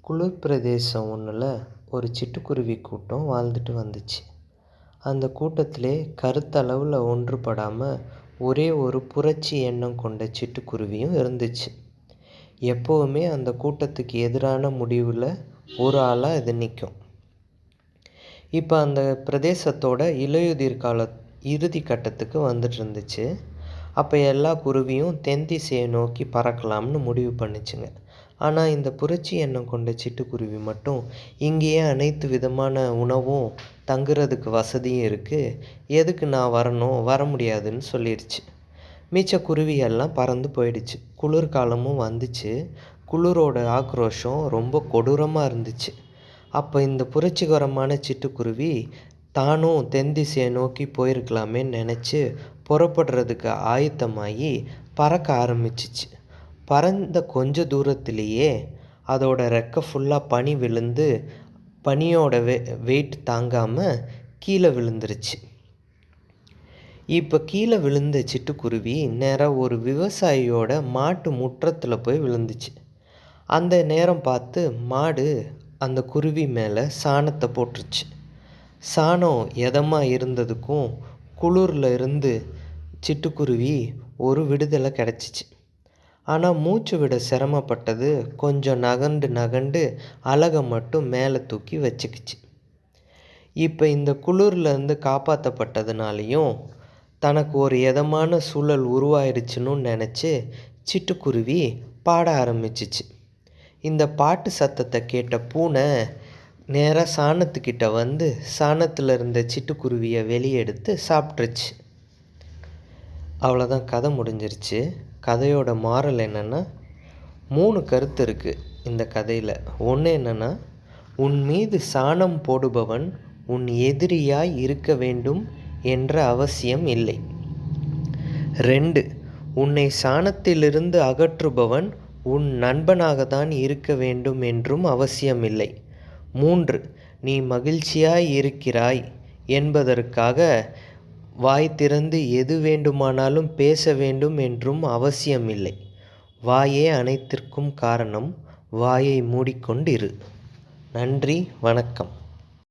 குளிர் பிரதேசம் ஒன்றில் ஒரு சிட்டுக்குருவி கூட்டம் வாழ்ந்துட்டு வந்துச்சு. அந்த கூட்டத்திலே கருத்தளவில் ஒன்றுபடாமல் ஒரே ஒரு புரட்சி எண்ணம் கொண்ட சிட்டுக்குருவியும் இருந்துச்சு. எப்போவுமே அந்த கூட்டத்துக்கு எதிரான முடிவில் ஒரு ஆளாக இது நிற்கும். இப்போ அந்த பிரதேசத்தோட இலையுதிர் கால இறுதி கட்டத்துக்கு வந்துட்டு இருந்துச்சு. அப்போ எல்லா குருவியும் தென் திசையை நோக்கி பறக்கலாம்னு முடிவு பண்ணிச்சுங்க. ஆனால் இந்த புரட்சி எண்ணம் கொண்ட சிட்டுக்குருவி மட்டும் இங்கேயே அனைத்து விதமான உணவும் தங்குறதுக்கு வசதியும் இருக்குது, எதுக்கு நான் வரணும், வர முடியாதுன்னு சொல்லிடுச்சு. மிச்ச குருவியெல்லாம் பறந்து போயிடுச்சு. குளிர்காலமும் வந்துச்சு. குளிரோட ஆக்ரோஷம் ரொம்ப கொடூரமாக இருந்துச்சு. அப்போ இந்த புரட்சிகரமான சிட்டுக்குருவி தானும் தென் திசையை நோக்கி போயிருக்கலாமேன்னு நினச்சி புறப்படுறதுக்கு ஆயத்தமாகி பறக்க ஆரம்பிச்சிச்சு. பறந்த கொஞ்ச தூரத்திலேயே அதோட ரெக்கை ஃபுல்லாக பனி விழுந்து பனியோட வெயிட் தாங்காமல் கீழே விழுந்துருச்சு. இப்போ கீழே விழுந்த சிட்டுக்குருவி நேராக ஒரு விவசாயியோட மாட்டு முற்றத்தில் போய் விழுந்துச்சு. அந்த நேரம் பார்த்து மாடு அந்த குருவி மேலே சாணத்தை போட்டுருச்சு. சாணம் எதமாக இருந்ததுக்கும் குளிரில் இருந்து சிட்டுக்குருவி ஒரு விடுதலை கிடச்சிச்சு. ஆனால் மூச்சு விட சிரமப்பட்டது. கொஞ்சம் நகண்டு அலகை மட்டும் மேலே தூக்கி வச்சுக்கிச்சு. இப்போ இந்த குளிர்லேருந்து காப்பாற்றப்பட்டதுனாலையும் தனக்கு ஒரு இதமான சூழல் உருவாயிடுச்சுன்னு நினச்சி சிட்டுக்குருவி பாட ஆரம்பிச்சிச்சு. இந்த பாட்டு சத்தத்தை கேட்ட பூனை நேராக சாணத்துக்கிட்ட வந்து சாணத்தில் இருந்த சிட்டுக்குருவியை வெளியே எடுத்து சாப்பிட்ருச்சு. அவ்வளோதான், கதை முடிஞ்சிருச்சு. கதையோட மாரல் என்னென்னா, 3 கருத்து இருக்குது இந்த கதையில். ஒன்று என்னென்னா, உன் மீது சாணம் போடுபவன் உன் எதிரியாய் இருக்க வேண்டும் என்ற அவசியம் இல்லை. 2, உன்னை சாணத்திலிருந்து அகற்றுபவன் உன் நண்பனாகத்தான் இருக்க வேண்டும் என்றும் அவசியமில்லை. 3, நீ மகிழ்ச்சியாய் இருக்கிறாய் என்பதற்காக வாய் திறந்து எது வேண்டுமானாலும் பேச வேண்டும் என்றும் அவசியமில்லை. வாயே அனைத்திற்கும் காரணம், வாயை மூடிக்கொண்டிரு. நன்றி, வணக்கம்.